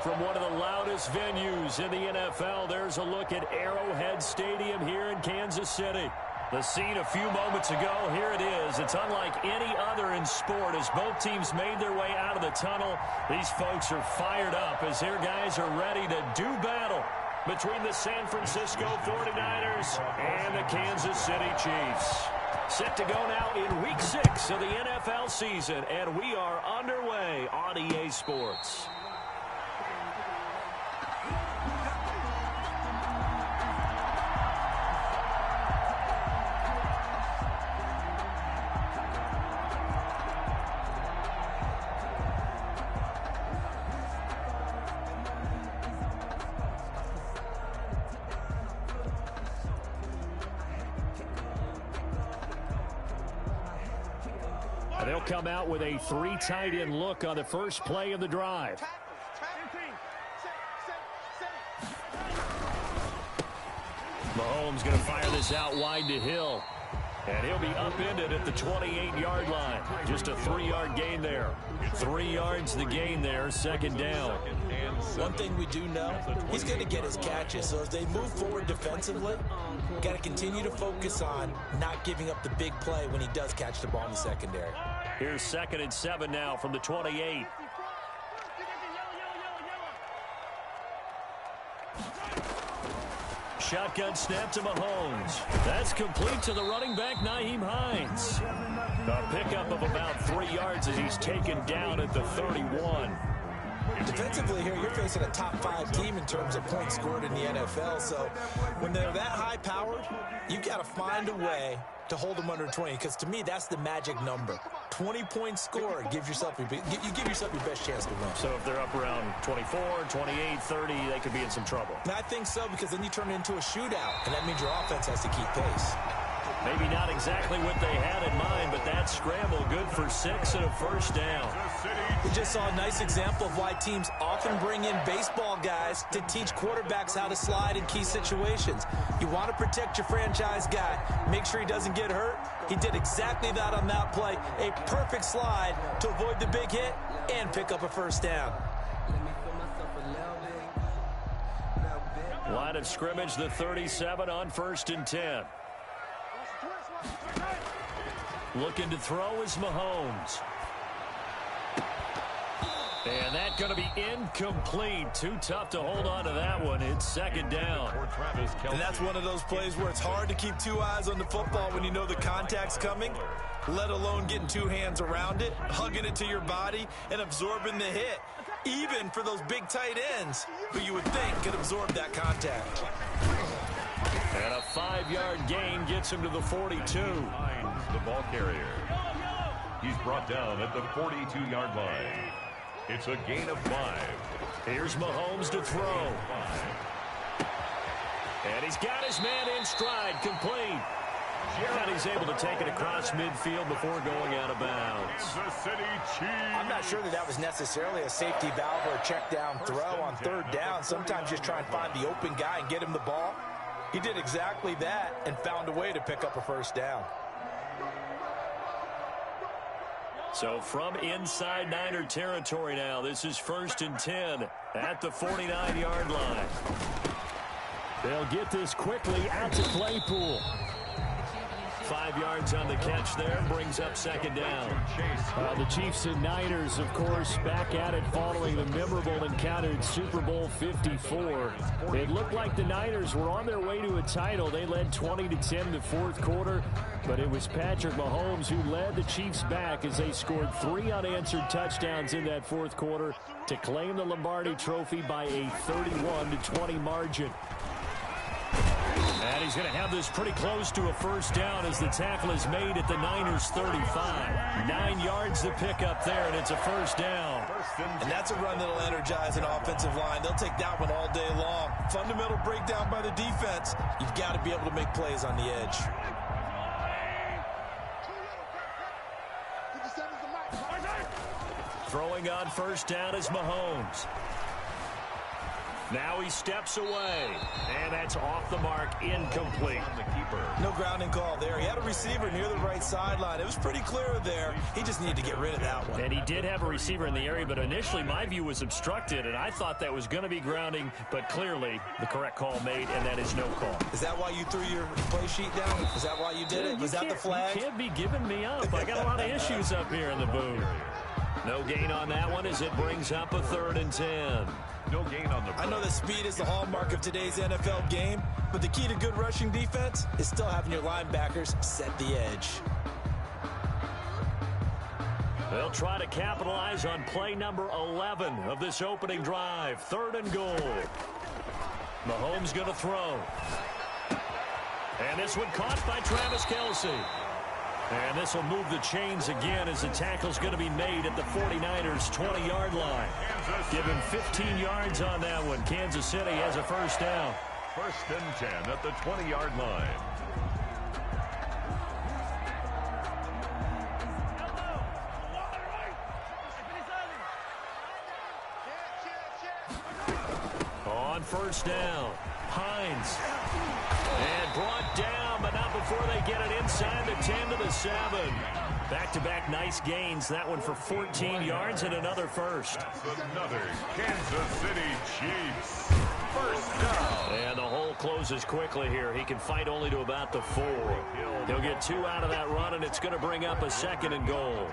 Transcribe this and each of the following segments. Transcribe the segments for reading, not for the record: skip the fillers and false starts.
From one of the loudest venues in the NFL, there's a look at Arrowhead Stadium here in Kansas City. The scene a few moments ago, here it is. It's unlike any other in sport as both teams made their way out of the tunnel. These folks are fired up as their guys are ready to do battle between the San Francisco 49ers and the Kansas City Chiefs. Set to go now in Week 6 of the NFL season, and we are underway on EA Sports. They'll come out with a 3 tight end look on the first play of the drive. Mahomes going to fire this out wide to Hill. And he'll be upended at the 28-yard line. Just a 3-yard gain there. 3 yards the gain there, second down. One thing we do know, he's going to get his catches. So as they move forward defensively, got to continue to focus on not giving up the big play when he does catch the ball in the secondary. Here's 2nd and 7 now from the 28. Shotgun snap to Mahomes. That's complete to the running back, Nyheim Hines. A pickup of about 3 yards as he's taken down at the 31. Defensively here, you're facing a top 5 team in terms of points scored in the NFL. So when they're that high-powered, you've got to find a way to hold them under 20, because to me, that's the magic number. 20 points scored, you give yourself your best chance to win. So if they're up around 24, 28, 30, they could be in some trouble. And I think so, because then you turn it into a shootout, and that means your offense has to keep pace. Maybe not exactly what they had in mind, but that scramble good for 6 and a first down. We just saw a nice example of why teams often bring in baseball guys to teach quarterbacks how to slide in key situations. You want to protect your franchise guy. Make sure he doesn't get hurt. He did exactly that on that play. A perfect slide to avoid the big hit and pick up a first down. Line of scrimmage, the 37 on 1st and 10. Looking to throw is Mahomes. And that's going to be incomplete. Too tough to hold on to that one. It's 2nd down. And that's one of those plays where it's hard to keep 2 eyes on the football when you know the contact's coming, let alone getting 2 hands around it, hugging it to your body, and absorbing the hit. Even for those big tight ends who you would think could absorb that contact. And a 5-yard gain gets him to the 42. The ball carrier. He's brought down at the 42-yard line. It's a gain of 5. Here's Mahomes to throw. And he's got his man in stride, complete. And he's able to take it across midfield before going out of bounds. I'm not sure that was necessarily a safety valve or a check down throw on 3rd down. Sometimes just try and find the open guy and get him the ball. He did exactly that and found a way to pick up a first down. So from inside Niner territory now, this is 1st and 10 at the 49-yard line. They'll get this quickly out to Claypool. 5 yards on the catch there, brings up 2nd down. The Chiefs and Niners, of course, back at it following the memorable encounter in Super Bowl 54. It looked like the Niners were on their way to a title. They led 20-10 the 4th quarter, but it was Patrick Mahomes who led the Chiefs back as they scored 3 unanswered touchdowns in that 4th quarter to claim the Lombardi Trophy by a 31-20 margin. And he's going to have this pretty close to a first down as the tackle is made at the Niners' 35. 9 yards to pick up there, and it's a first down. And that's a run that'll energize an offensive line. They'll take that one all day long. Fundamental breakdown by the defense. You've got to be able to make plays on the edge. Throwing on first down is Mahomes. Now he steps away, and that's off the mark, incomplete. The keeper. No grounding call there. He had a receiver near the right sideline. It was pretty clear there. He just needed to get rid of that one. And he did have a receiver in the area, but initially my view was obstructed, and I thought that was going to be grounding, but clearly the correct call made, and that is no call. Is that why you threw your play sheet down? Is that why you did it? Was that the flag? You can't be giving me up. I got a lot of issues up here in the booth. No gain on that one as it brings up a 3rd and 10. No gain on the play. I know that speed is the hallmark of today's NFL game, but the key to good rushing defense is still having your linebackers set the edge. They'll try to capitalize on play number 11 of this opening drive. 3rd and goal. Mahomes going to throw. And this one caught by Travis Kelce. And this will move the chains again as the tackle's going to be made at the 49ers' 20-yard line. Give him 15 yards on that one. Kansas City has a first down. 1st and 10 at the 20-yard line. On 1st down, Hines. And brought down, but not before they get it inside the 10 to the 7. Back-to-back nice gains. That one for 14 yards and another first. That's another Kansas City Chiefs. First down. And the hole closes quickly here. He can fight only to about the 4. He'll get 2 out of that run, and it's going to bring up a 2nd and goal.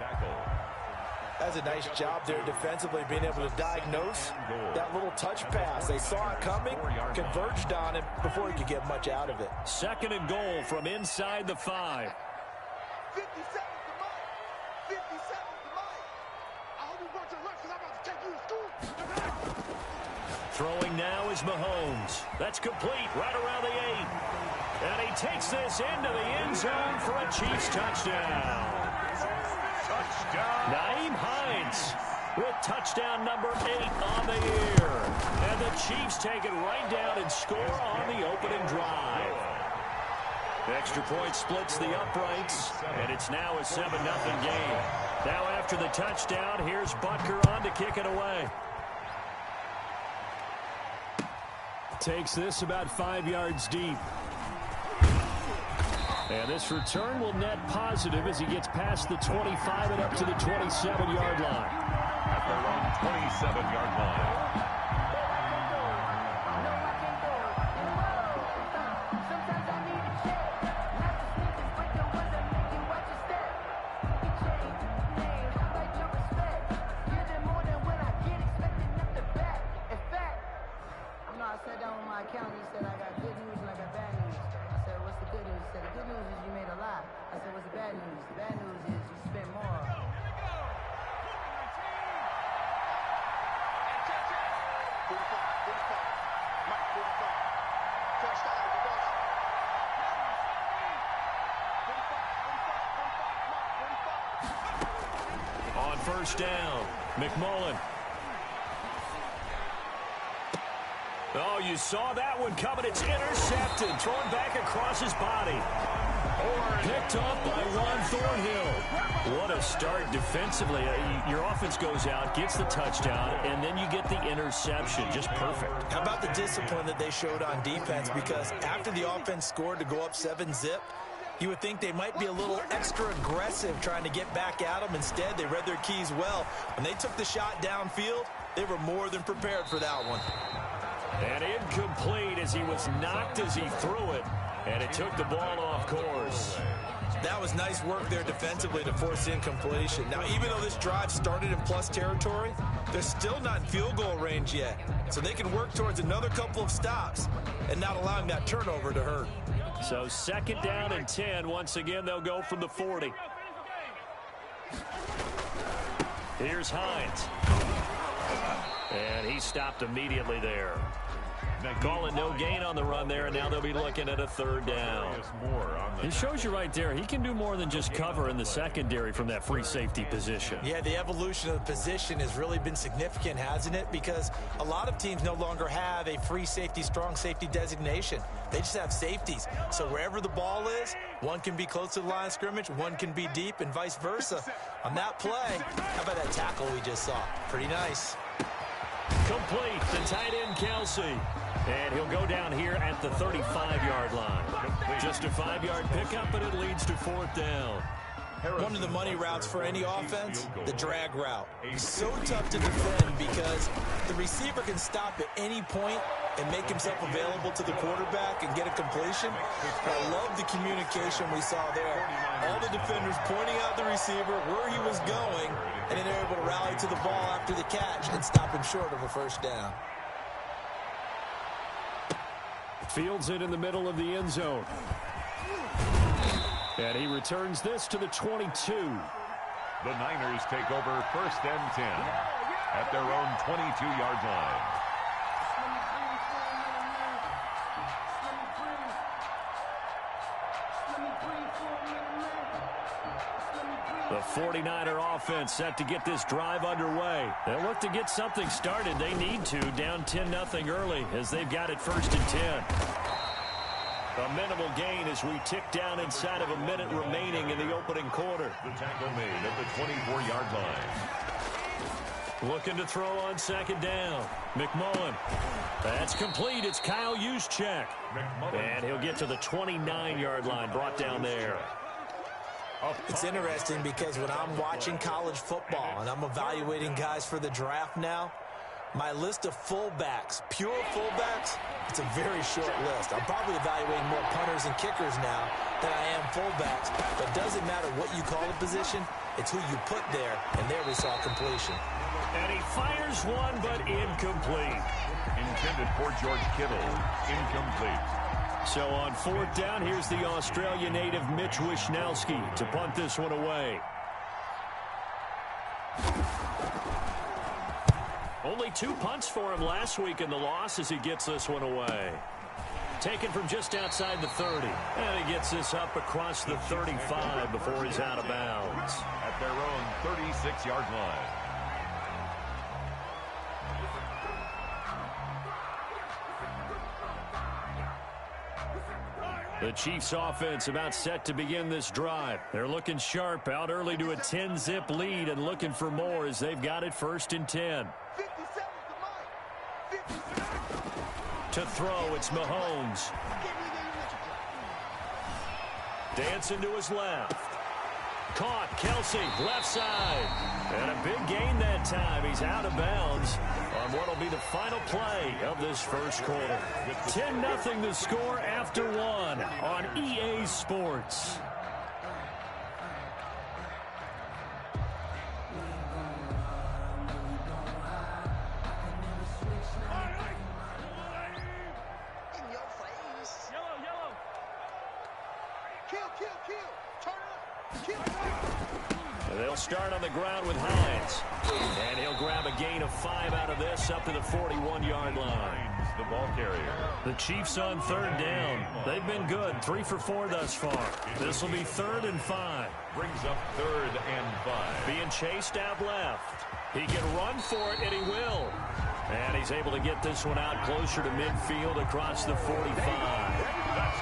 That's a nice job there defensively, being able to diagnose that little touch pass. They saw it coming, converged on it before he could get much out of it. 2nd and goal from inside the 5. 50 seconds to Mike. 50 seconds to Mike. I hope you brought your lunch because I'm about to take you to school. Throwing now is Mahomes. That's complete right around the 8. And he takes this into the end zone for a Chiefs touchdown. Touchdown. Nyheim Hines with touchdown number 8 on the year. And the Chiefs take it right down and score on the opening drive. Extra point splits the uprights, and it's now a 7-0 game. Now after the touchdown, here's Butker on to kick it away. Takes this about 5 yards deep. And this return will net positive as he gets past the 25 and up to the 27-yard line. At the wrong 27-yard line. On 1st down, McMullen. Oh, you saw that one coming. It's intercepted. Thrown back across his body. Picked up by Juan Thornhill. What a start defensively. Your offense goes out, gets the touchdown, and then you get the interception. Just perfect. How about the discipline that they showed on defense? Because after the offense scored to go up 7-zip, you would think they might be a little extra aggressive trying to get back at them. Instead, they read their keys well. When they took the shot downfield, they were more than prepared for that one. And incomplete as he was knocked as he threw it. And it took the ball off course. That was nice work there defensively to force incompletion. Now, even though this drive started in plus territory, they're still not in field goal range yet. So they can work towards another couple of stops and not allowing that turnover to hurt. So 2nd down and 10. Once again, they'll go from the 40. Here's Hines. And he stopped immediately there. Call it no gain on the run there, and now they'll be looking at a 3rd down. It shows you right there, he can do more than just cover in the secondary from that free safety position. Yeah, the evolution of the position has really been significant, hasn't it? Because a lot of teams no longer have a free safety, strong safety designation. They just have safeties. So wherever the ball is, one can be close to the line of scrimmage, one can be deep, and vice versa. On that play, how about that tackle we just saw? Pretty nice. Complete. The tight end Kelce. And he'll go down here at the 35-yard line. Just a 5-yard pickup, but it leads to 4th down. One of the money routes for any offense, the drag route. So tough to defend because the receiver can stop at any point and make himself available to the quarterback and get a completion. I love the communication we saw there. All the defenders pointing out the receiver, where he was going, and then they're able to rally to the ball after the catch and stop him short of a first down. Fields it in the middle of the end zone. And he returns this to the 22. The Niners take over 1st and 10 at their own 22-yard line. The 49er offense set to get this drive underway. They'll look to get something started. They need to, down 10-0 early as they've got it 1st and 10. A minimal gain as we tick down inside of a minute remaining in the opening quarter. The tackle made at the 24-yard line. Looking to throw on 2nd down. McMullen. That's complete. It's Kyle Juszczyk. And he'll get to the 29-yard line, brought down there. It's interesting because when I'm watching college football and I'm evaluating guys for the draft now, my list of fullbacks, pure fullbacks, it's a very short list. I'm probably evaluating more punters and kickers now than I am fullbacks. But it doesn't matter what you call a position, it's who you put there. And there we saw completion. And he fires one, but incomplete. Intended for George Kittle. Incomplete. So on 4th down, here's the Australia native Mitch Wishnowsky to punt this one away. Only 2 punts for him last week in the loss as he gets this one away. Taken from just outside the 30. And he gets this up across the 35 before he's out of bounds. At their own 36-yard line. The Chiefs offense about set to begin this drive. They're looking sharp, out early to a 10-zip lead and looking for more as they've got it 1st and 10. To throw, it's Mahomes. Dancing to his left. Caught, Kelce, left side. And a big gain that time. He's out of bounds on what will be the final play of this first quarter. 10-0 the score after 1 on EA Sports. They'll start on the ground with Hines. And he'll grab a gain of 5 out of this up to the 41-yard line. The ball carrier. The Chiefs on 3rd down. They've been good, 3 for 4 thus far. This will be 3rd and 5. Brings up 3rd and 5. Being chased out left. He can run for it, and he will. And he's able to get this one out closer to midfield across the 45.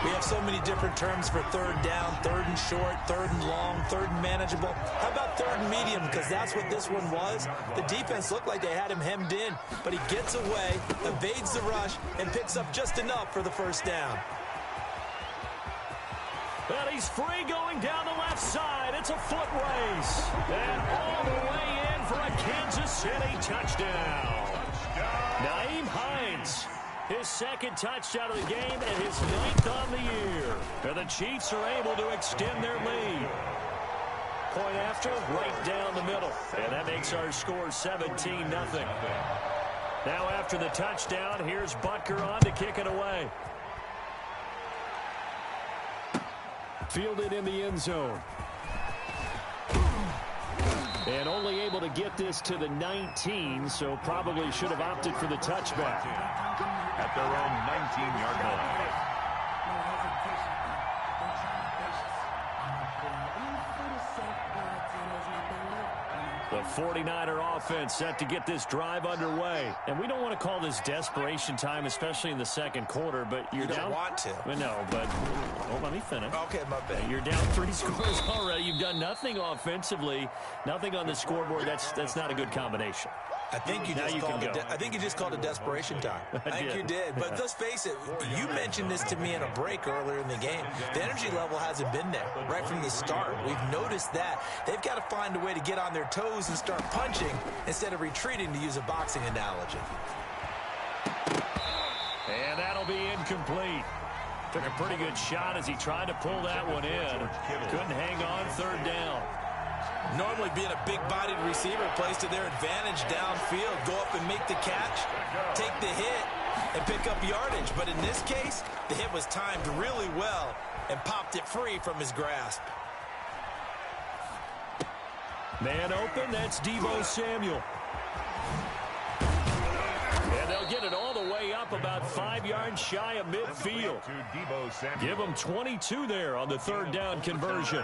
We have so many different terms for 3rd down, 3rd and short, 3rd and long, 3rd and manageable. How about 3rd and medium? Because that's what this one was. The defense looked like they had him hemmed in, but he gets away, evades the rush, and picks up just enough for the 1st down. And he's free going down the left side. It's a foot race. And all the way in for a Kansas City touchdown. Nyheim Hines. His 2nd touchdown of the game and his 9th on the year. And the Chiefs are able to extend their lead. Point after, right down the middle. And that makes our score 17-0. Now after the touchdown, here's Butker on to kick it away. Fielded in the end zone. And only able to get this to the 19, so probably should have opted for the touchback. At their own 19-yard line. The 49er offense set to get this drive underway. And we don't want to call this desperation time, especially in the 2nd quarter, but you're down. You don't want to. No, but let me finish. Okay, my bad. You're down 3 scores already. You've done nothing offensively, nothing on the scoreboard. That's not a good combination. I think you just called it desperation time. I think you did. But let's face it, you mentioned this to me in a break earlier in the game. The energy level hasn't been there right from the start. We've noticed that. They've got to find a way to get on their toes and start punching instead of retreating, to use a boxing analogy. And that'll be incomplete. Took a pretty good shot as he tried to pull that one in. Couldn't hang on third down. Normally being a big-bodied receiver plays to their advantage downfield. Go up and make the catch, take the hit, and pick up yardage. But in this case, the hit was timed really well and popped it free from his grasp. Man open, that's Deebo Samuel. And they'll get it all the way up about 5 yards shy of midfield. Give them 22 there on the third down conversion.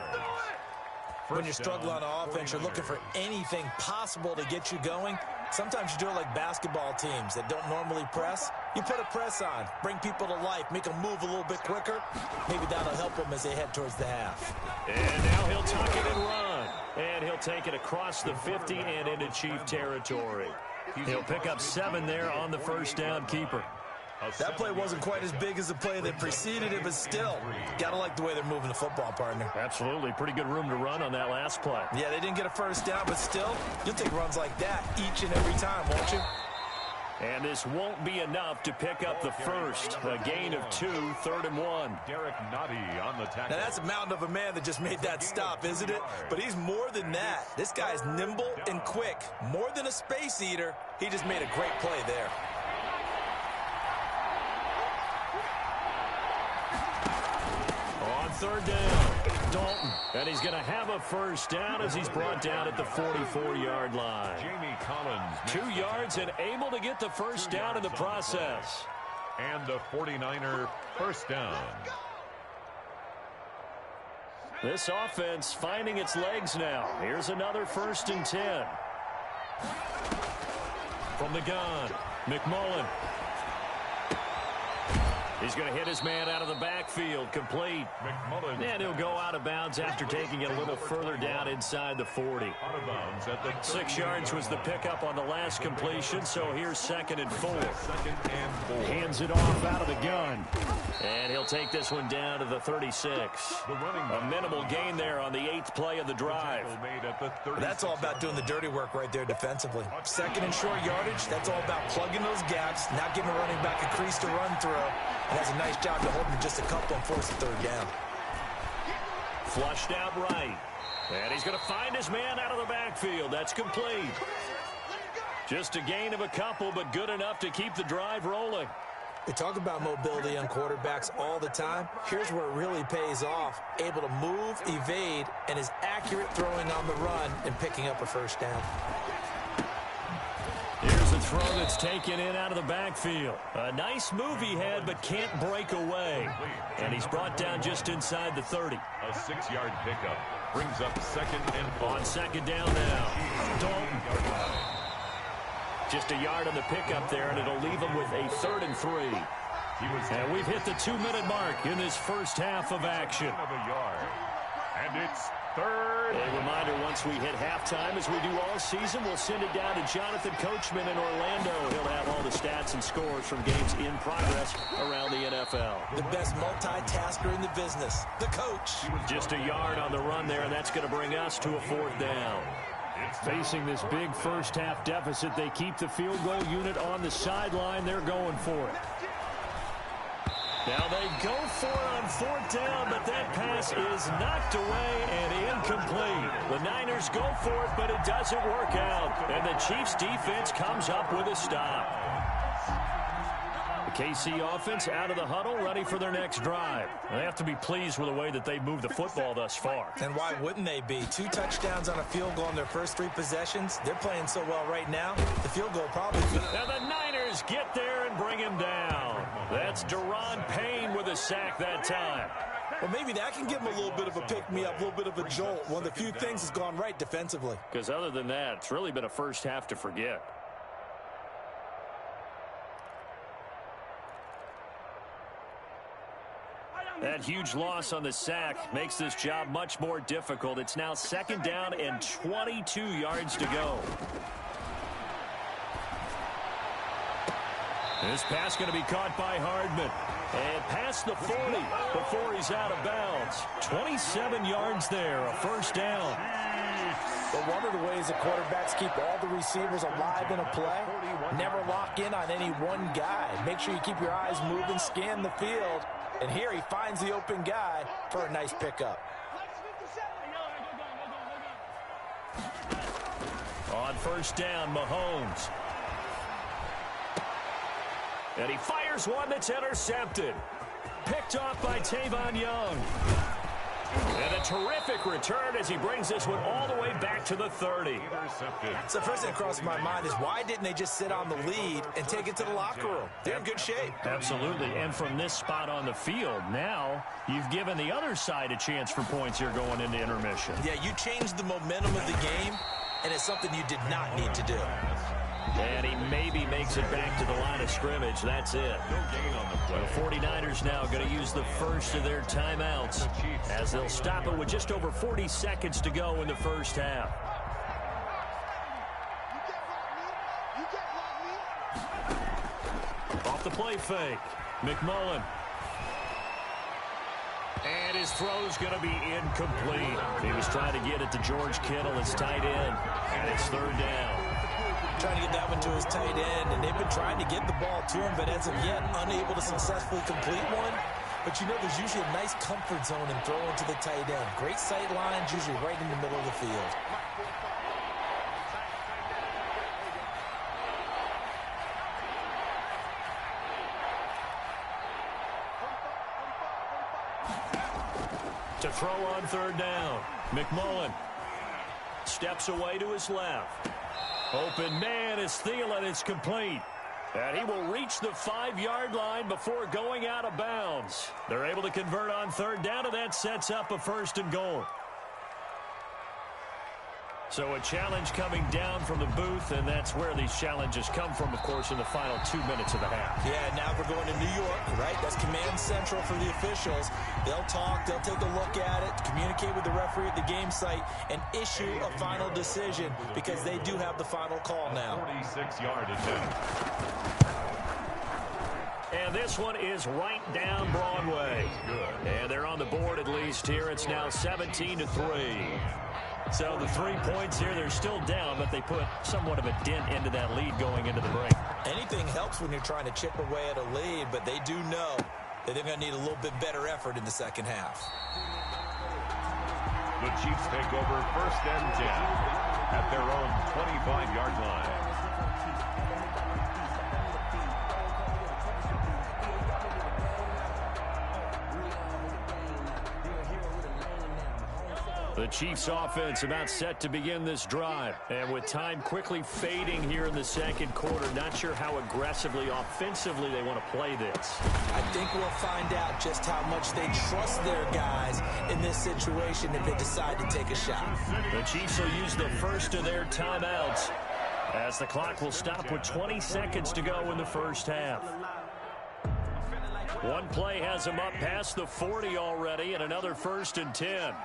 When you're struggling on offense, you're looking for anything possible to get you going. Sometimes you do it like basketball teams that don't normally press. You put a press on, bring people to life, make them move a little bit quicker. Maybe that'll help them as they head towards the half. And now he'll tuck it and run. And he'll take it across the 50 and into Chief territory. He'll pick up 7 there on the first down keeper. That play wasn't quite as big as the play that preceded it, but still, gotta like the way they're moving the football, partner. Absolutely. Pretty good room to run on that last play. Yeah, they didn't get a first down, but still, you'll take runs like that each and every time, won't you? And this won't be enough to pick up the first. A gain of 2, 3rd and 1. Derek Nottie on the tackle. Now, that's a mountain of a man that just made that stop, isn't it? But he's more than that. This guy's nimble and quick. More than a space eater, he just made a great play there. Third down, Dalton. And he's going to have a first down as he's brought down at the 44-yard line. Jamie Collins. 2 yards and able to get the first down in the process. And the 49er first down. This offense finding its legs now. Here's another 1st and 10. From the gun, McMullen. He's going to hit his man out of the backfield, complete. McMullen. And he'll go out of bounds after taking it a little further down inside the 40. Out of bounds at the 6 yards was the pickup on the last completion, so here's 2nd and 4. 2nd and 4. Hands it off out of the gun. And he'll take this one down to the 36. A minimal gain there on the 8th play of the drive. That's all about doing the dirty work right there defensively. 2nd and short yardage, that's all about plugging those gaps, not giving a running back a crease to run through. And that's a nice job to hold him just a couple and force a 3rd down. Flushed out right. And he's going to find his man out of the backfield. That's complete. Just a gain of a couple, but good enough to keep the drive rolling. We talk about mobility on quarterbacks all the time. Here's where it really pays off. Able to move, evade, and is accurate throwing on the run and picking up a first down. Here's a throw that's taken in out of the backfield. A nice move he had, but can't break away. And he's brought down just inside the 30. A 6-yard pickup brings up 2nd and 4. On 2nd down now, Dalton. Just a yard on the pickup there, and it'll leave him with a 3rd and 3. And we've hit the 2-minute mark in this first half of action. And it's 3rd. A reminder, once we hit halftime, as we do all season, we'll send it down to Jonathan Coachman in Orlando. He'll have all the stats and scores from games in progress around the NFL. The best multitasker in the business, the coach. Just a yard on the run there, and that's going to bring us to a 4th down. Facing this big first-half deficit, they keep the field goal unit on the sideline. They're going for it. Now they go for it on 4th down, but that pass is knocked away and incomplete. The Niners go for it, but it doesn't work out. And the Chiefs' defense comes up with a stop. The KC offense out of the huddle, ready for their next drive. They have to be pleased with the way that they've moved the football thus far. And why wouldn't they be? 2 touchdowns on a field goal in their first 3 possessions. They're playing so well right now, the field goal probably... Now the Niners get there and bring him down. That's Daron Payne with a sack that time. Well, maybe that can give him a little bit of a pick-me-up, a little bit of a jolt. One of the few things that's gone right defensively. Because other than that, it's really been a first half to forget. That huge loss on the sack makes this job much more difficult. It's now 2nd down and 22 yards to go. This pass going to be caught by Hardman. And past the 40 before he's out of bounds. 27 yards there, a first down. But one of the ways that quarterbacks keep all the receivers alive in a play, never lock in on any one guy. Make sure you keep your eyes moving, scan the field. And here he finds the open guy for a nice pickup. On first down, Mahomes. And he fires one that's intercepted. Picked off by Tavon Young. And a terrific return as he brings this one all the way back to the 30. So the first thing that crosses my mind is why didn't they just sit on the lead and take it to the locker room? They're in good shape. Absolutely. And from this spot on the field, now you've given the other side a chance for points here going into intermission. Yeah, you changed the momentum of the game, and it's something you did not need to do. And he maybe makes it back to the line of scrimmage. That's it. The 49ers now going to use the first of their timeouts as they'll stop it with just over 40 seconds to go in the first half. Off the play fake, McMullen. And his throw's going to be incomplete. He was trying to get it to George Kittle, his tight end, and it's third down. Trying to get that one to his tight end, and they've been trying to get the ball to him, but as of yet, unable to successfully complete one. But you know, there's usually a nice comfort zone in throwing to the tight end. Great sight lines, usually right in the middle of the field. To throw on third down, McMullen steps away to his left. Open man is Thielen. It's complete. And he will reach the 5-yard line before going out of bounds. They're able to convert on third down, and that sets up a first and goal. So a challenge coming down from the booth, and that's where these challenges come from, of course, in the final 2 minutes of the half. Yeah, now we're going to New York, right? That's command central for the officials. They'll talk, they'll take a look at it, communicate with the referee at the game site, and issue a final decision because they do have the final call now. 46-yard attempt. And this one is right down Broadway. And they're on the board at least here. It's now 17-3. So the 3 points here, they're still down, but they put somewhat of a dent into that lead going into the break. Anything helps when you're trying to chip away at a lead, but they do know that they're going to need a little bit better effort in the second half. The Chiefs take over first and 10 at their own 25-yard line. The Chiefs offense about set to begin this drive. And with time quickly fading here in the second quarter, not sure how aggressively, offensively they want to play this. I think we'll find out just how much they trust their guys in this situation if they decide to take a shot. The Chiefs will use the first of their timeouts as the clock will stop with 20 seconds to go in the first half. One play has them up past the 40 already, and another first and 10.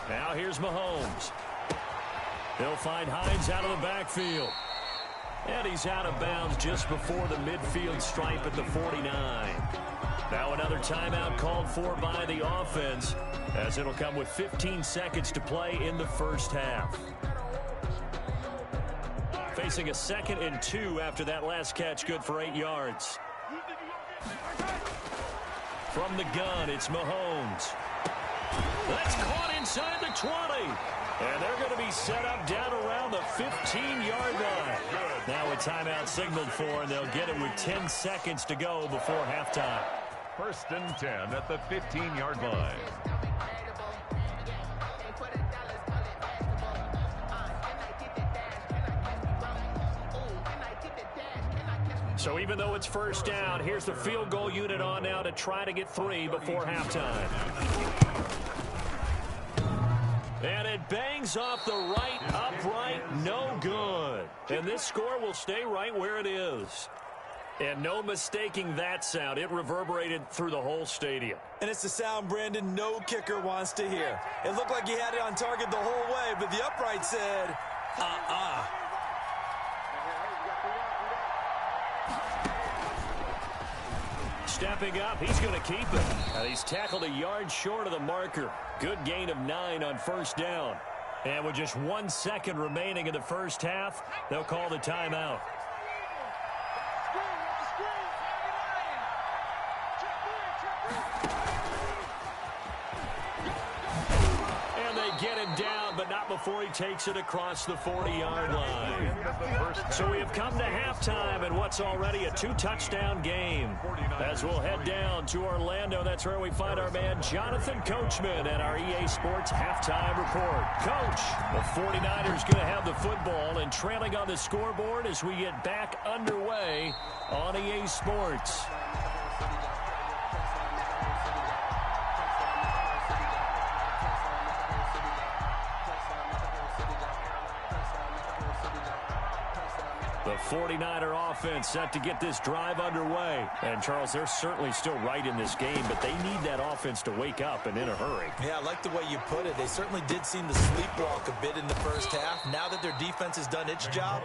Now here's Mahomes. He'll find Hines out of the backfield. And he's out of bounds just before the midfield stripe at the 49. Now another timeout called for by the offense, as it'll come with 15 seconds to play in the first half. Facing a 2nd and 2 after that last catch, good for 8 yards. From the gun, it's Mahomes. That's caught inside the 20. And they're going to be set up down around the 15-yard line. Now a timeout signaled for, and they'll get it with 10 seconds to go before halftime. First and 10 at the 15-yard line. So even though it's first down, here's the field goal unit on now to try to get 3 before halftime. And it bangs off the right upright, no good. And this score will stay right where it is. And no mistaking that sound. It reverberated through the whole stadium. And it's the sound, Brandon, no kicker wants to hear. It looked like he had it on target the whole way, but the upright said, stepping up. He's going to keep it. And he's tackled a yard short of the marker. Good gain of 9 on first down. And with just 1 second remaining in the first half, they'll call the timeout. Get him down, but not before he takes it across the 40-yard line. So we have come to halftime in what's already a 2-touchdown game. As we'll head down to Orlando, that's where we find our man Jonathan Coachman at our EA Sports Halftime Report. Coach, the 49ers going to have the football and trailing on the scoreboard as we get back underway on EA Sports. The 49er offense set to get this drive underway. And, Charles, they're certainly still right in this game, but they need that offense to wake up and in a hurry. Yeah, I like the way you put it. They certainly did seem to sleepwalk a bit in the first half. Now that their defense has done its job,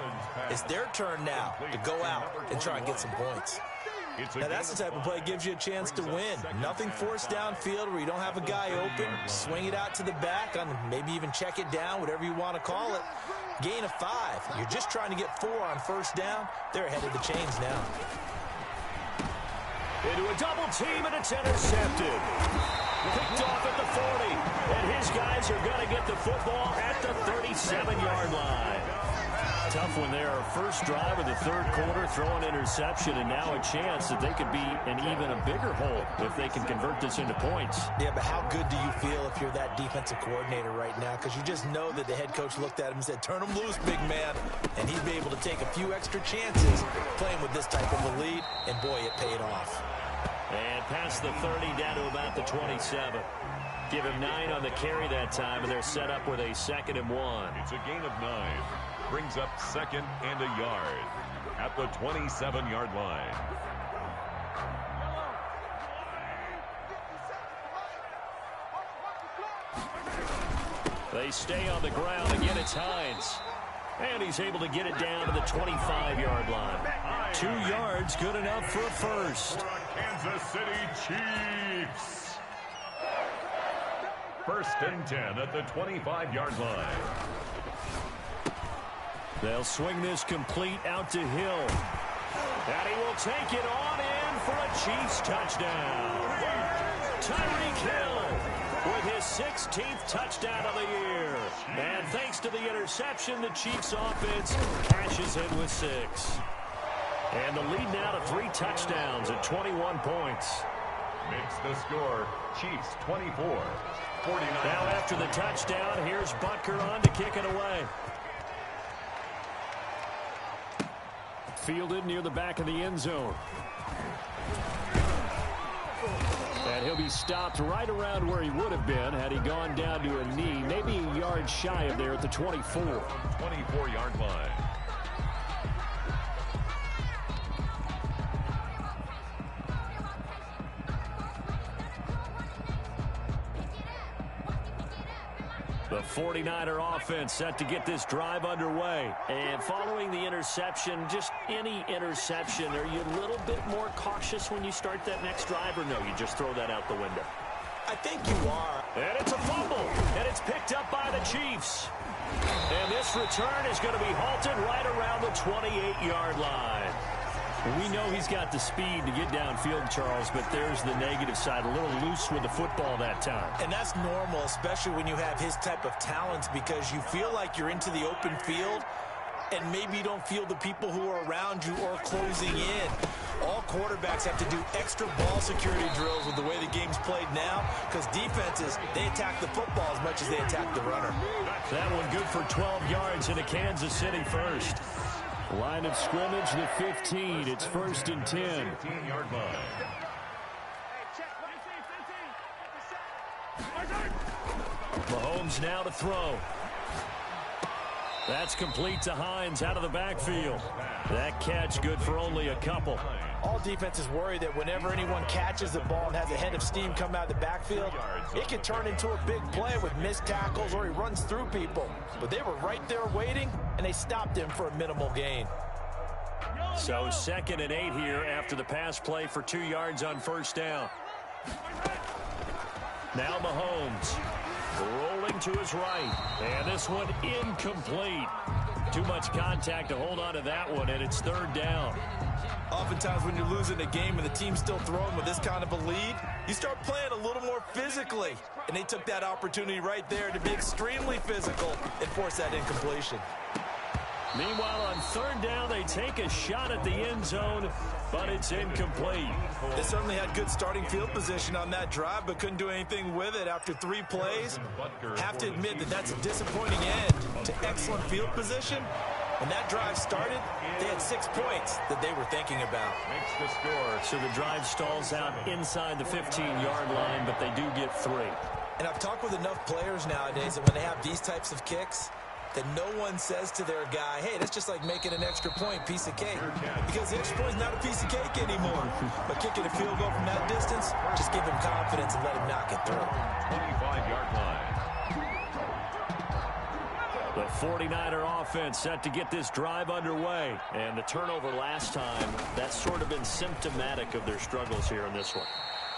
it's their turn now to go out and try and get some points. Now, that's the type of play that gives you a chance to win. Nothing forced downfield where you don't have a guy open. Swing it out to the back, maybe even check it down, whatever you want to call it. Gain of 5. You're just trying to get 4 on first down. They're ahead of the chains now. Into a double team, and it's intercepted. Picked off at the 40. And his guys are going to get the football at the 37-yard line. Tough one there. First drive of the third quarter, throw an interception, and now a chance that they could be in even a bigger hole if they can convert this into points. Yeah, but how good do you feel if you're that defensive coordinator right now? Because you just know that the head coach looked at him and said, turn him loose, big man. And he'd be able to take a few extra chances playing with this type of a lead, and boy, it paid off. And past the 30 down to about the 27. Give him 9 on the carry that time, and they're set up with a 2nd and 1. It's a gain of 9. Brings up 2nd and a yard at the 27-yard line. They stay on the ground. Again, it's Hines. And he's able to get it down to the 25-yard line. 2 yards, good enough for a first. Kansas City Chiefs. 1st and 10 at the 25-yard line. They'll swing this complete out to Hill. And he will take it on in for a Chiefs touchdown. Tyreek Hill with his 16th touchdown of the year. And thanks to the interception, the Chiefs offense cashes in with 6. And the lead now to 3 touchdowns at 21 points. Makes the score Chiefs 24. 49. Now after the touchdown, here's Butker on to kick it away. Fielded near the back of the end zone. And he'll be stopped right around where he would have been had he gone down to a knee, maybe a yard shy of there at the 24. 24-yard line. The 49er offense set to get this drive underway. And following the interception, just any interception, are you a little bit more cautious when you start that next drive, or no, you just throw that out the window? I think you are. And it's a fumble, and it's picked up by the Chiefs. And this return is going to be halted right around the 28-yard line. We know he's got the speed to get downfield, Charles, but there's the negative side. A little loose with the football that time. And that's normal, especially when you have his type of talents, because you feel like you're into the open field, and maybe you don't feel the people who are around you or closing in. All quarterbacks have to do extra ball security drills with the way the game's played now, because defenses, they attack the football as much as they attack the runner. That one good for 12 yards into Kansas City first. Line of scrimmage, the 15. It's 1st and 10. 15-yard line. Mahomes now to throw. That's complete to Hines out of the backfield. That catch good for only a couple. All defenses worry that whenever anyone catches the ball and has a head of steam come out of the backfield, it can turn into a big play with missed tackles or he runs through people. But they were right there waiting, and they stopped him for a minimal gain. So 2nd and 8 here after the pass play for 2 yards on first down. Now Mahomes rolling to his right. And this one incomplete. Too much contact to hold on to that one, and it's 3rd down. Oftentimes when you're losing a game and the team's still throwing with this kind of a lead, you start playing a little more physically. And they took that opportunity right there to be extremely physical and force that incompletion. Meanwhile, on 3rd down, they take a shot at the end zone, but it's incomplete. They certainly had good starting field position on that drive, but couldn't do anything with it after 3 plays. Have to admit that that's a disappointing end to excellent field position. When that drive started, they had 6 points that they were thinking about. Makes the score. So the drive stalls out inside the 15-yard line, but they do get 3. And I've talked with enough players nowadays that when they have these types of kicks, that no one says to their guy, hey, that's just like making an extra point, piece of cake. Because the extra point is not a piece of cake anymore. But kicking a field goal from that distance, just give him confidence and let him knock it through. 25-yard line. The 49er offense set to get this drive underway. And the turnover last time, that's sort of been symptomatic of their struggles here in this one.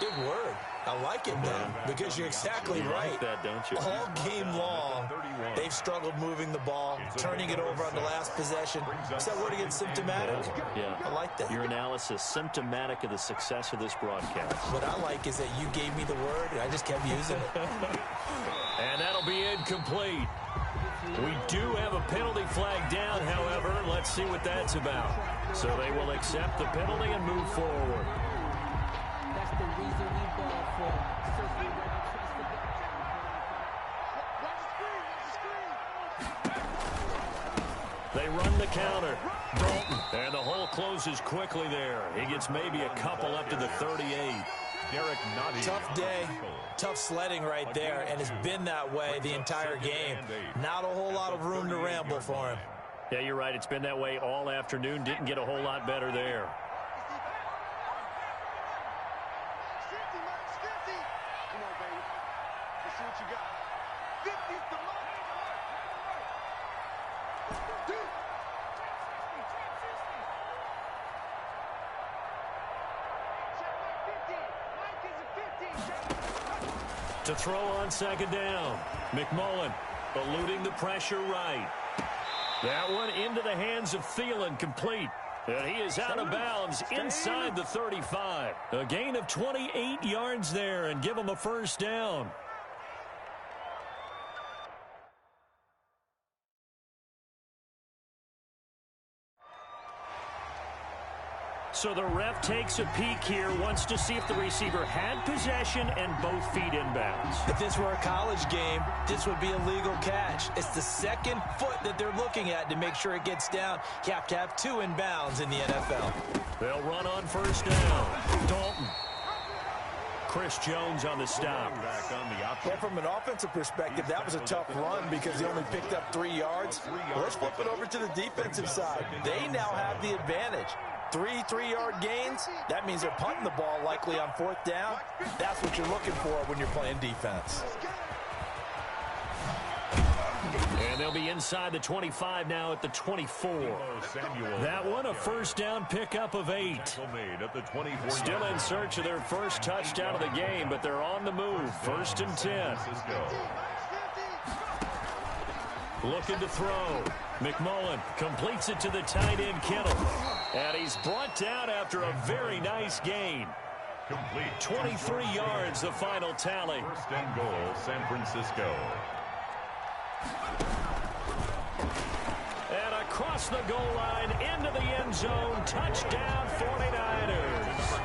Good word. I like it, though, because you're exactly right. Like that, don't you? All game long, they've struggled moving the ball, turning it over on the last possession. Is that word again, symptomatic? Yeah. I like that. Your analysis, symptomatic of the success of this broadcast. What I like is that you gave me the word, and I just kept using it. And that'll be incomplete. We do have a penalty flag down, however. Let's see what that's about. So they will accept the penalty and move forward. That's the reason we ball for. They run the counter. Dalton. And the hole closes quickly there. He gets maybe a couple up to the 38. Derek Nottie. Tough day, tough sledding right there, and it's been that way the entire game. Not a whole lot of room to ramble for him. Yeah, you're right. It's been that way all afternoon. Didn't get a whole lot better there. To throw on 2nd down. McMullen eluding the pressure right. That one into the hands of Thielen, complete. And he is out of bounds inside the 35. A gain of 28 yards there and give him a 1st down. So the ref takes a peek here, wants to see if the receiver had possession and both feet inbounds. If this were a college game, this would be a legal catch. It's the 2nd foot that they're looking at to make sure it gets down. You have to have 2 inbounds in the NFL. They'll run on 1st down. Dalton. Chris Jones on the stop. Well, from an offensive perspective, that was a tough run because he only picked up 3 yards. Well, let's flip it over to the defensive side. They now have the advantage. 3 3-yard gains, that means they're punting the ball likely on 4th down. That's what you're looking for when you're playing defense. And they'll be inside the 25 now at the 24. That one a 1st down pickup of 8. Still in search of their 1st touchdown of the game, but they're on the move. 1st and 10. Looking to throw. McMullen completes it to the tight end, Kittle. And he's brought down after a very nice gain. Complete. 23 yards, the final tally. 1st and goal, San Francisco. And across the goal line, into the end zone, touchdown 49ers.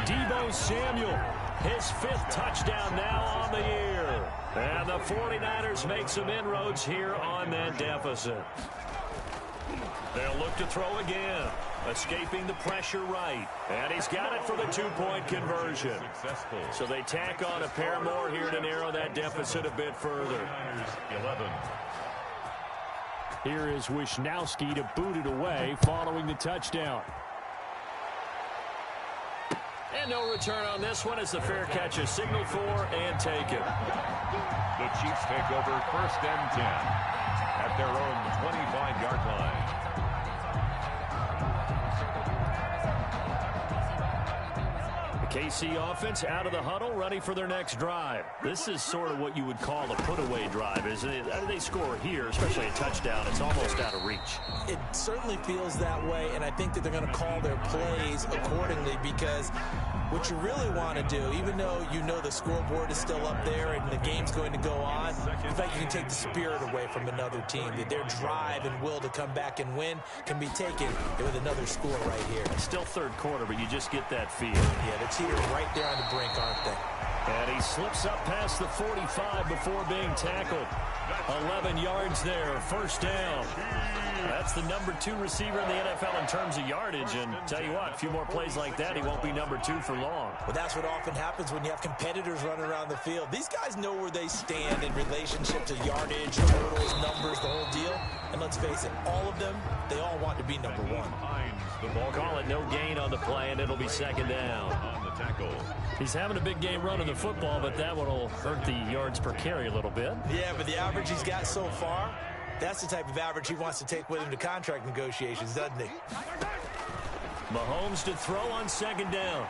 Deebo Samuel, his 5th touchdown now on the year. And the 49ers make some inroads here on that deficit. They'll look to throw again. Escaping the pressure right. And he's got it for the 2-point conversion. Successful. So they tack on a pair more here to narrow that deficit a bit further. 11. Here is Wisnowski to boot it away following the touchdown. And no return on this one as the fair catch is signaled for and taken. The Chiefs take over 1st and 10 at their own 25-yard line. KC offense out of the huddle, ready for their next drive. This is sort of what you would call a put-away drive, isn't it? They score here, especially a touchdown. It's almost out of reach. It certainly feels that way, and I think that they're going to call their plays accordingly, because what you really want to do, even though you know the scoreboard is still up there and the game's going to go on, in fact, you can take the spirit away from another team. That their drive and will to come back and win can be taken with another score right here. Still third quarter, but you just get that feel. Yeah, they're teetering right there on the brink, aren't they? And he slips up past the 45 before being tackled. 11 yards there, first down. That's the number 2 receiver in the NFL in terms of yardage. And tell you what, a few more plays like that, he won't be number 2 for long. Well, that's what often happens when you have competitors running around the field. These guys know where they stand in relationship to yardage, totals, numbers, the whole deal. And let's face it, all of them, they all want to be number 1. Call it no gain on the play, and it'll be second down. On the tackle. He's having a big game running the football, but that one will hurt the yards per carry a little bit. Yeah, but the average he's got so far, that's the type of average he wants to take with him to contract negotiations, doesn't he? Mahomes to throw on second down.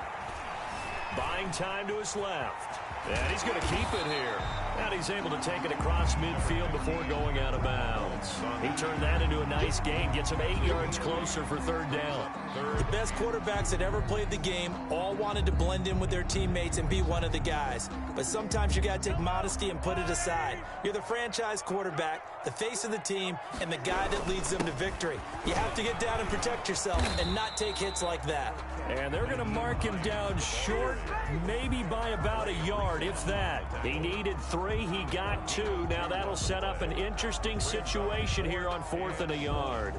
Buying time to his left. And he's going to keep it here. And he's able to take it across midfield before going out of bounds. He turned that into a nice gain. Gets him 8 yards closer for third down. The best quarterbacks that ever played the game all wanted to blend in with their teammates and be one of the guys. But sometimes you got to take modesty and put it aside. You're the franchise quarterback, the face of the team, and the guy that leads them to victory. You have to get down and protect yourself and not take hits like that. And they're going to mark him down short, maybe by about a yard, if that. He needed 3, he got 2. Now that'll set up an interesting situation here on 4th and a yard.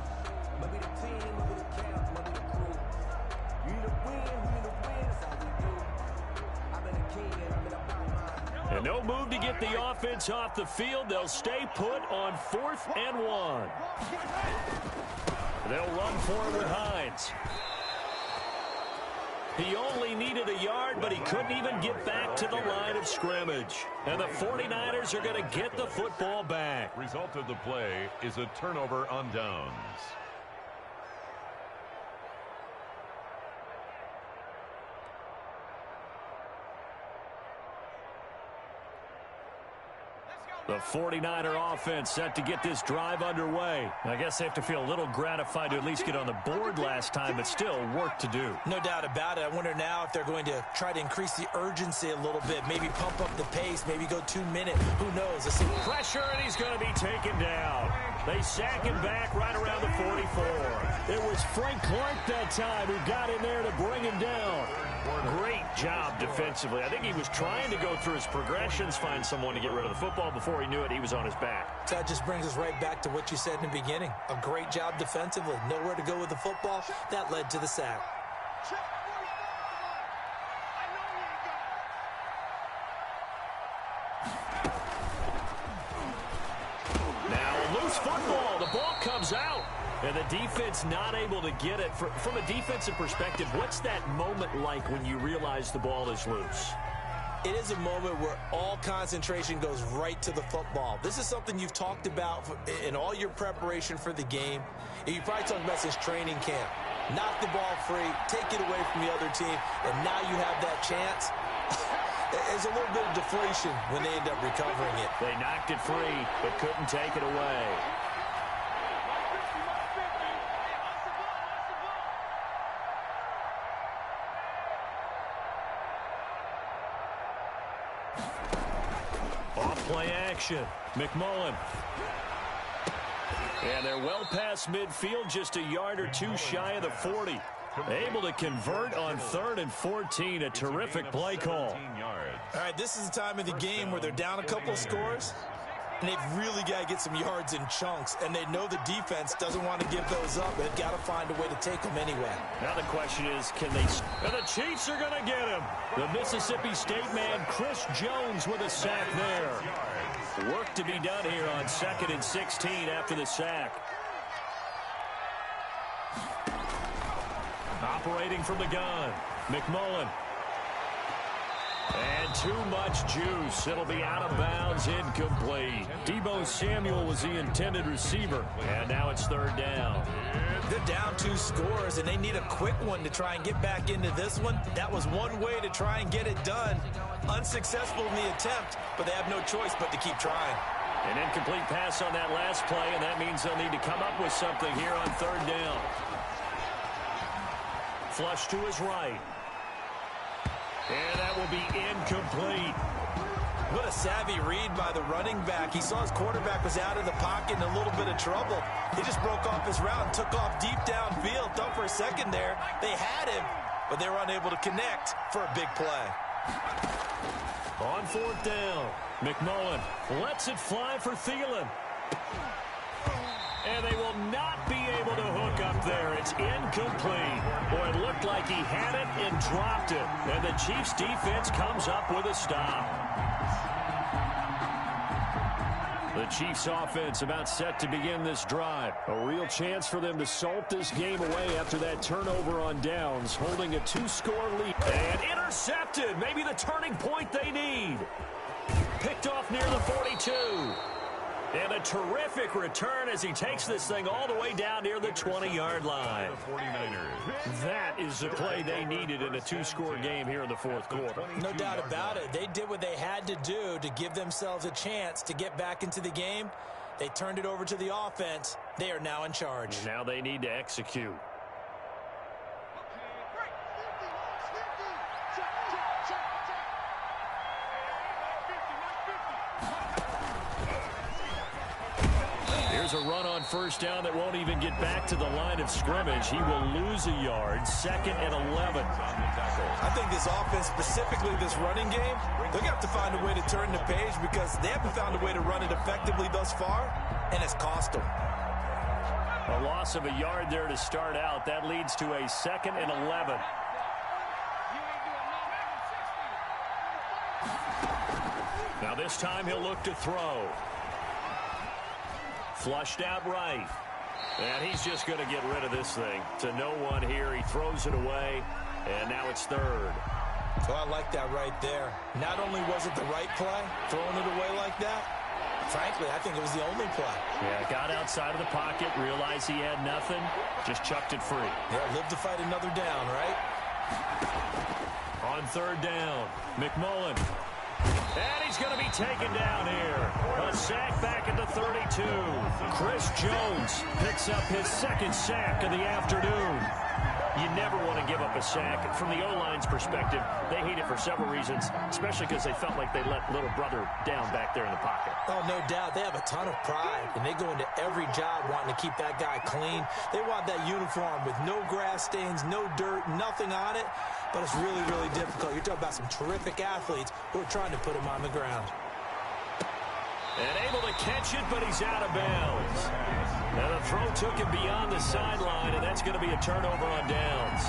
And no move to get the offense off the field. They'll stay put on 4th and 1. They'll run for it with Hines. He only needed a yard, but he couldn't even get back to the line of scrimmage. And the 49ers are going to get the football back. Result of the play is a turnover on downs. The 49er offense set to get this drive underway. I guess they have to feel a little gratified to at least get on the board last time, but still work to do. No doubt about it. I wonder now if they're going to try to increase the urgency a little bit, maybe pump up the pace, maybe go 2 minutes. Who knows? Pressure, and he's going to be taken down. They sack him back right around the 44. It was Frank Clark that time who got in there to bring him down. Great job defensively. I think he was trying to go through his progressions, find someone to get rid of the football. Before he knew it, he was on his back. That just brings us right back to what you said in the beginning. A great job defensively. Nowhere to go with the football. That led to the sack. Now a loose football. The ball comes out. And the defense not able to get it. From a defensive perspective, what's that moment like when you realize the ball is loose? It is a moment where all concentration goes right to the football. This is something you've talked about in all your preparation for the game. And you probably talked about since training camp. Knock the ball free, take it away from the other team, and now you have that chance. There's a little bit of deflation when they end up recovering it. They knocked it free, but couldn't take it away. Play action. McMullen. And they're well past midfield, just a yard or 2 shy of the 40. Able to convert on 3rd and 14. A terrific play call. All right, this is the time of the game where they're down a couple scores, and they've really got to get some yards in chunks, and they know the defense doesn't want to give those up. They've got to find a way to take them anyway. Now the question is, can they... And the Chiefs are going to get him. The Mississippi State man, Chris Jones, with a sack there. Work to be done here on 2nd and 16 after the sack. Operating from the gun, McMullen. And too much juice. It'll be out of bounds, incomplete. Deebo Samuel was the intended receiver, and now it's 3rd down. The down 2 scores, and they need a quick one to try and get back into this one. That was one way to try and get it done. Unsuccessful in the attempt, but they have no choice but to keep trying. An incomplete pass on that last play, and that means they'll need to come up with something here on 3rd down. Flush to his right. And that will be incomplete. What a savvy read by the running back. He saw his quarterback was out of the pocket in a little bit of trouble. He just broke off his route and took off deep downfield. Thought for a second there they had him, but they were unable to connect for a big play. On 4th down, McMullen lets it fly for Thielen. And they will not be able to hook up there. It's incomplete. Boy, it looked like he had it and dropped it. And the Chiefs defense comes up with a stop. The Chiefs offense about set to begin this drive. A real chance for them to salt this game away after that turnover on downs, holding a 2-score lead. And intercepted. Maybe the turning point they need. Picked off near the 42. And a terrific return as he takes this thing all the way down near the 20-yard line. That is the play they needed in a 2-score game here in the 4th quarter. No doubt about it. They did what they had to do to give themselves a chance to get back into the game. They turned it over to the offense. They are now in charge. Now they need to execute. Here's a run on 1st down that won't even get back to the line of scrimmage. He will lose a yard. 2nd and 11. I think this offense, specifically this running game, they're going to have to find a way to turn the page because they haven't found a way to run it effectively thus far, and it's cost them. A loss of a yard there to start out. That leads to a 2nd and 11. Now this time he'll look to throw. Flushed out right. And he's just going to get rid of this thing. To no one here. He throws it away. And now it's 3rd. Oh, I like that right there. Not only was it the right play, throwing it away like that, frankly, I think it was the only play. Yeah, got outside of the pocket, realized he had nothing, just chucked it free. Yeah, live to fight another down, right? On 3rd down, McMullen. And he's going to be taken down here. A sack back at the 32. Chris Jones picks up his 2nd sack of the afternoon. You never want to give up a sack. From the O-line's perspective, they hate it for several reasons, especially because they felt like they let little brother down back there in the pocket. Oh, no doubt. They have a ton of pride, and they go into every job wanting to keep that guy clean. They want that uniform with no grass stains, no dirt, nothing on it. But it's really, really difficult. You're talking about some terrific athletes who are trying to put him on the ground. And able to catch it, but he's out of bounds. And the throw took him beyond the sideline, and that's going to be a turnover on downs.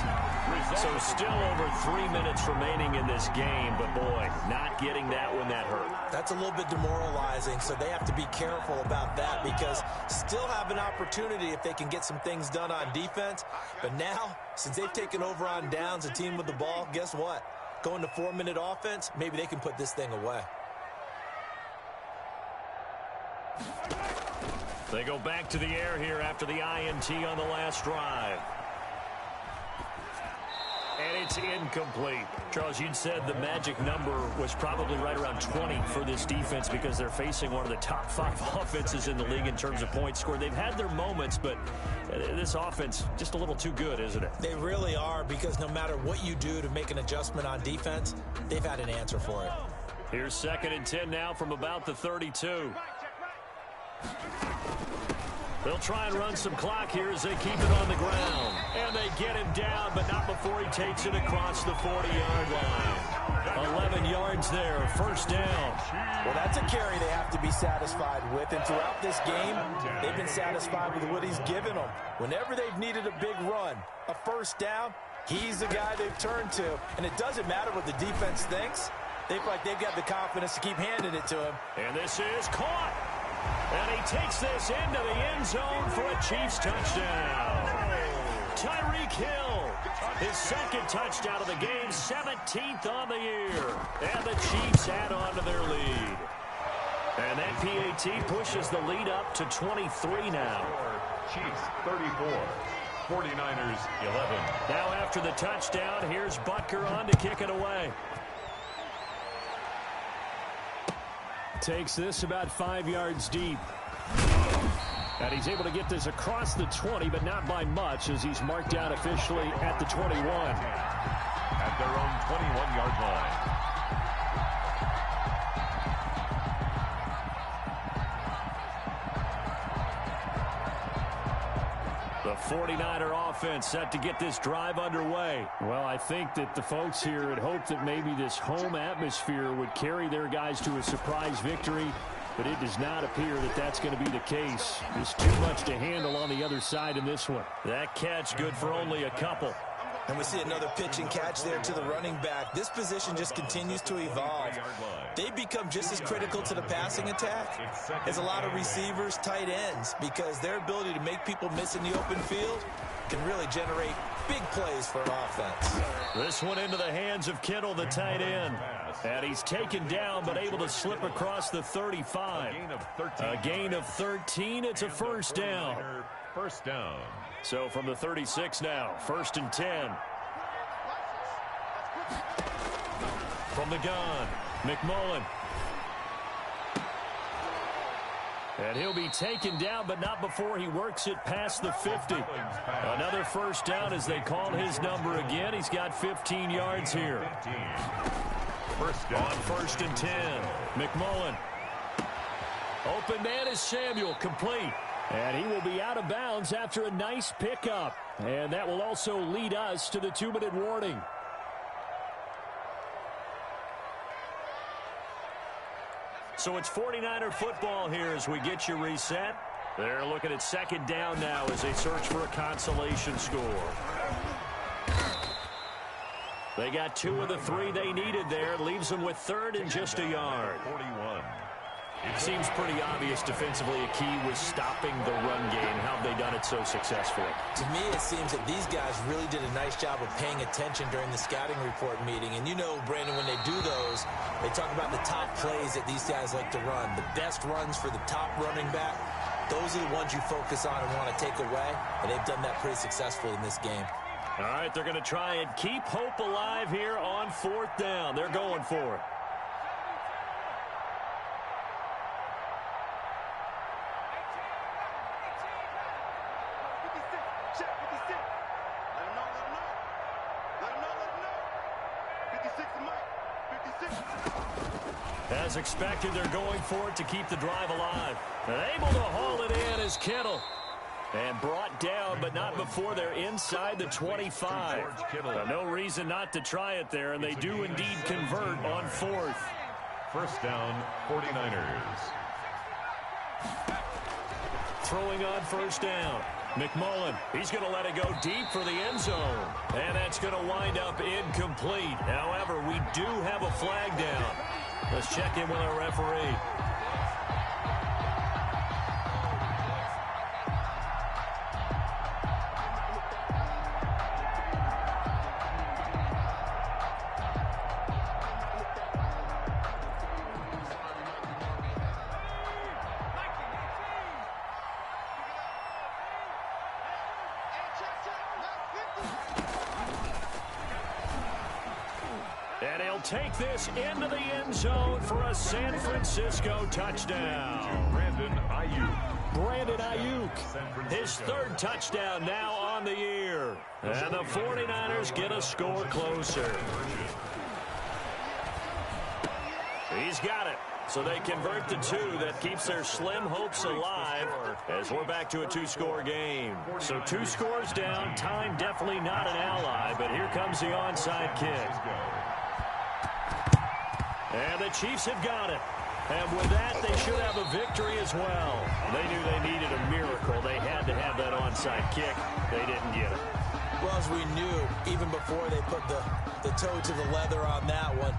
So still over 3 minutes remaining in this game, but boy, not getting that when that hurt. That's a little bit demoralizing, so they have to be careful about that because still have an opportunity if they can get some things done on defense. But now, since they've taken over on downs, a team with the ball, guess what? Going to 4-minute offense, maybe they can put this thing away. They go back to the air here after the INT on the last drive. And it's incomplete. Charles, you'd said the magic number was probably right around 20 for this defense because they're facing one of the top 5 offenses in the league in terms of points scored. They've had their moments, but this offense just a little too good, isn't it? They really are because no matter what you do to make an adjustment on defense, they've had an answer for it. Here's 2nd and 10 now from about the 32. They'll try and run some clock here as they keep it on the ground. And they get him down, but not before he takes it across the 40-yard line. 11 yards there, 1st down. Well, that's a carry they have to be satisfied with. And throughout this game, they've been satisfied with what he's given them. Whenever they've needed a big run, a 1st down, he's the guy they've turned to. And it doesn't matter what the defense thinks. They feel like they've got the confidence to keep handing it to him. And this is caught. And he takes this into the end zone for a Chiefs touchdown. Tyreek Hill, his 2nd touchdown of the game, 17th on the year. And the Chiefs add on to their lead. And that PAT pushes the lead up to 23 now. Chiefs 34, 49ers 11. Now after the touchdown, here's Butker on to kick it away. Takes this about 5 yards deep. And he's able to get this across the 20, but not by much, as he's marked down officially at the 21. At their own 21-yard line. The 49er offense set to get this drive underway. Well, I think that the folks here had hoped that maybe this home atmosphere would carry their guys to a surprise victory, but it does not appear that that's going to be the case. There's too much to handle on the other side in this one. That catch good for only a couple. And we see another pitch and catch there to the running back. This position just continues to evolve. They've become just as critical to the passing attack as a lot of receivers, tight ends, because their ability to make people miss in the open field can really generate big plays for an offense. This one into the hands of Kittle, the tight end. And he's taken down, but able to slip across the 35. A gain of 13. It's a first down. First down. So from the 36 now, 1st and 10. From the gun, McMullen. And he'll be taken down, but not before he works it past the 50. Another first down as they call his number again. He's got 15 yards here. First down. On 1st and 10, McMullen. Open man is Samuel, complete. And he will be out of bounds after a nice pickup. And that will also lead us to the 2-minute warning. So it's 49er football here as we get you reset. They're looking at 2nd down now as they search for a consolation score. They got 2 of the 3 they needed there. Leaves them with 3rd and just a yard. 41. It seems pretty obvious defensively a key was stopping the run game. How have they done it so successfully? To me, it seems that these guys really did a nice job of paying attention during the scouting report meeting. And you know, Brandon, when they do those, they talk about the top plays that these guys like to run. The best runs for the top running back, those are the ones you focus on and want to take away. And they've done that pretty successfully in this game. All right, they're going to try and keep hope alive here on 4th down. They're going for it. As expected, they're going for it to keep the drive alive. And able to haul it in is Kittle. And brought down, but not before they're inside the 25. No reason not to try it there, and they do indeed convert on 4th. First down, 49ers. Throwing on 1st down. McMullen, he's going to let it go deep for the end zone. And that's going to wind up incomplete. However, we do have a flag down. Let's check in with our referee. And he'll take this into the end zone for a San Francisco touchdown. Brandon Ayuk. Brandon Ayuk, his 3rd touchdown now on the year. And the 49ers get a score closer. He's got it. So they convert the 2. That keeps their slim hopes alive as we're back to a 2-score game. So 2 scores down. Time definitely not an ally, but here comes the onside kick. And the Chiefs have got it. And with that, they should have a victory as well. They knew they needed a miracle. They had to have that onside kick. They didn't get it. Well, as we knew, even before they put the toe to the leather on that one,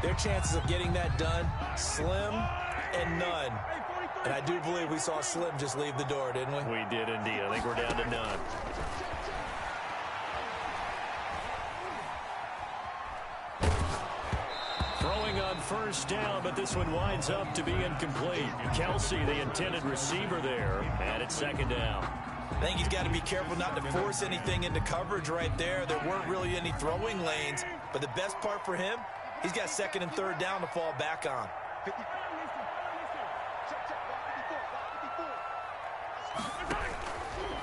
their chances of getting that done, slim and none. And I do believe we saw Slim just leave the door, didn't we? We did indeed. I think we're down to none. Throwing on 1st down, but this one winds up to be incomplete. Kelsey, the intended receiver there, and it's 2nd down. I think he's got to be careful not to force anything into coverage right there. There weren't really any throwing lanes, but the best part for him, he's got second and third down to fall back on.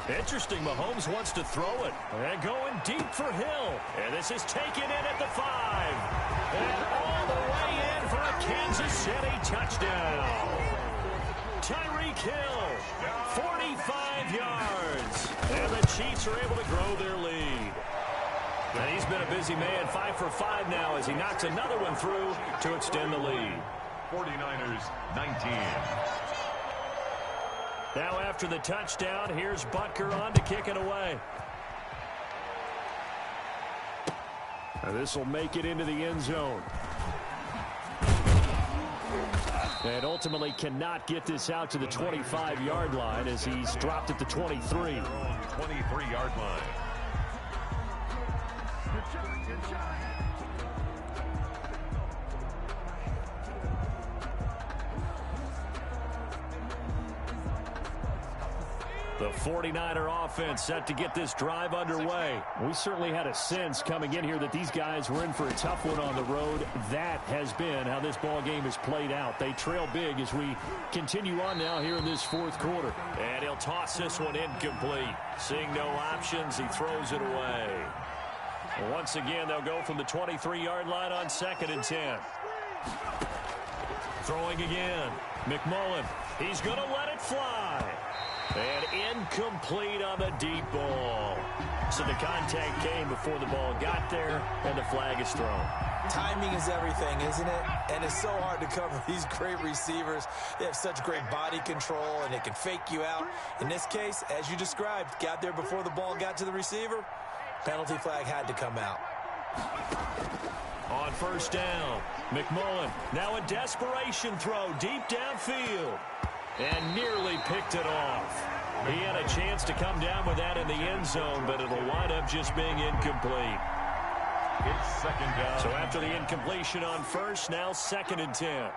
Interesting, Mahomes wants to throw it. And going deep for Hill. And this is taken in at the 5. And all the way in for a Kansas City touchdown. Tyreek Hill, 45 yards. And the Chiefs are able to grow their lead. And he's been a busy man, 5 for 5 now as he knocks another one through to extend the lead. 49ers 19. Now after the touchdown, here's Butker on to kick it away. This will make it into the end zone. And ultimately cannot get this out to the 25-yard line as he's dropped at the 23. 23-yard line. The 49er offense set to get this drive underway. We certainly had a sense coming in here that these guys were in for a tough one on the road. That has been how this ball game has played out. They trail big as we continue on now here in this fourth quarter. And he'll toss this one incomplete. Seeing no options, he throws it away. Once again, they'll go from the 23-yard line on 2nd and 10. Throwing again. McMullen. He's going to let it fly. And incomplete on the deep ball. So the contact came before the ball got there, and the flag is thrown. Timing is everything, isn't it? And it's so hard to cover these great receivers. They have such great body control, and they can fake you out. In this case, as you described, got there before the ball got to the receiver. Penalty flag had to come out. On first down, McMullen. Now a desperation throw deep downfield. And nearly picked it off. He had a chance to come down with that in the end zone, but it'll wind up just being incomplete. It's second down. So after the incompletion on first, now 2nd and 10.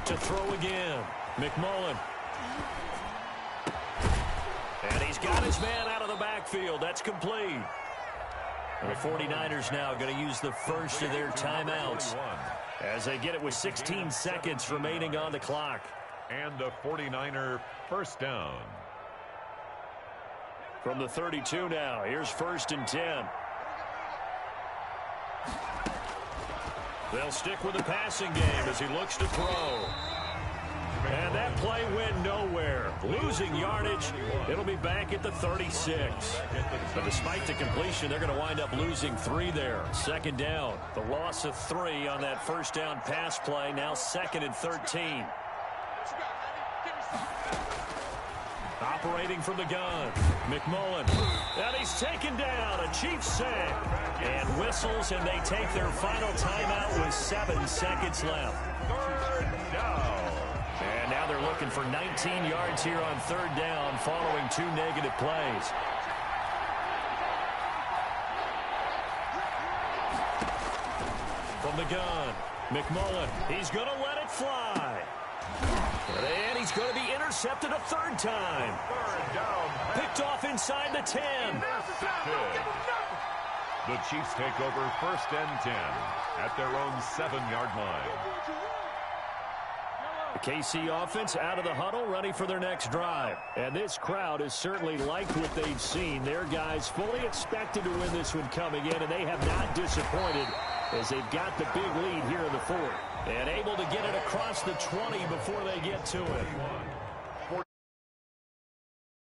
To throw again, McMullen. And he's got his man out of the backfield. That's complete. The 49ers now going to use the first of their timeouts as they get it with 16 seconds remaining on the clock. And a 49er first down. From the 32 now, here's 1st and 10. They'll stick with the passing game as he looks to throw. And that play went nowhere. Losing yardage. It'll be back at the 36. But despite the completion, they're going to wind up losing 3 there. 2nd down. The loss of 3 on that first down pass play. Now 2nd and 13. Operating from the gun. McMullen. And he's taken down. A Chiefs sack. And whistles, and they take their final timeout with 7 seconds left. Third down. And now they're looking for 19 yards here on 3rd down following 2 negative plays. From the gun, McMullen. He's going to let it fly. And he's going to be intercepted a 3rd time. 3rd down. Picked off inside the 10. The Chiefs take over 1st and 10 at their own 7-yard line. The KC offense out of the huddle, ready for their next drive. And this crowd has certainly liked what they've seen. Their guys fully expected to win this one coming in, and they have not disappointed as they've got the big lead here in the 4th. And able to get it across the 20 before they get to it.